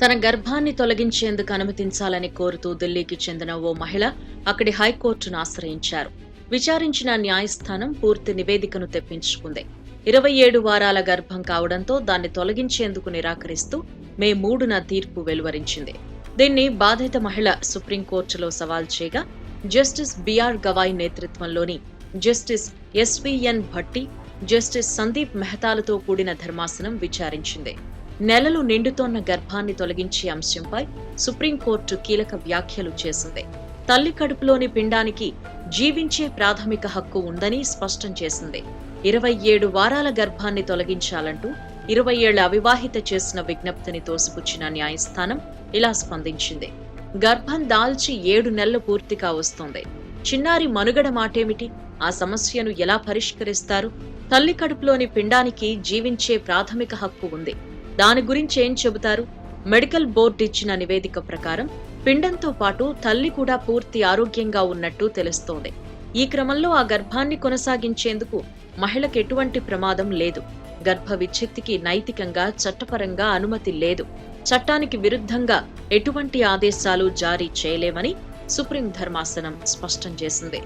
తన గర్భాన్ని తొలగించేందుకు అనుమతించాలని కోరుతూ ఢిల్లీకి చెందిన ఓ మహిళ అక్కడి హైకోర్టును ఆశ్రయించారు. విచారించిన న్యాయస్థానం పూర్తి నివేదికను తెప్పించుకుంది. 27 వారాల గర్భం కావడంతో దాన్ని తొలగించేందుకు నిరాకరిస్తూ మే 3న తీర్పు వెలువరించింది. దీన్ని బాధిత మహిళ సుప్రీంకోర్టులో సవాల్ చేయగా జస్టిస్ బిఆర్ గవాయ్ నేతృత్వంలోని justice SVN Bhatti, justice Sandeep మెహతాలతో కూడిన ధర్మాసనం విచారించింది. నెలలు నిండుతోన్న గర్భాన్ని తొలగించే అంశంపై సుప్రీంకోర్టు కీలక వ్యాఖ్యలు చేసింది. తల్లి కడుపులోని పిండానికి జీవించే ప్రాథమిక హక్కు ఉందని స్పష్టం చేసింది. 27 వారాల గర్భాన్ని తొలగించాలంటూ 20 ఏళ్ల అవివాహిత చేసిన విజ్ఞప్తిని తోసిపుచ్చిన న్యాయస్థానం ఇలా స్పందించింది. గర్భం దాల్చి 7 నెలలు పూర్తిగా వస్తోంది. చిన్నారి మనుగడ మాటేమిటి? ఆ సమస్యను ఎలా పరిష్కరిస్తారు? తల్లి కడుపులోని పిండానికి జీవించే ప్రాథమిక హక్కు ఉంది. దాని గురించి ఏం చెబుతారు? మెడికల్ బోర్డు ఇచ్చిన నివేదిక ప్రకారం పిండంతో పాటు తల్లి కూడా పూర్తి ఆరోగ్యంగా ఉన్నట్టు తెలుస్తోంది. ఈ క్రమంలో ఆ గర్భాన్ని కొనసాగించేందుకు మహిళకు ఎటువంటి ప్రమాదం లేదు. గర్భ విచ్ఛిత్తికి నైతికంగా, చట్టపరంగా అనుమతి లేదు. చట్టానికి విరుద్ధంగా ఎటువంటి ఆదేశాలు జారీ చేయలేమని సుప్రీం ధర్మాసనం స్పష్టం చేసింది.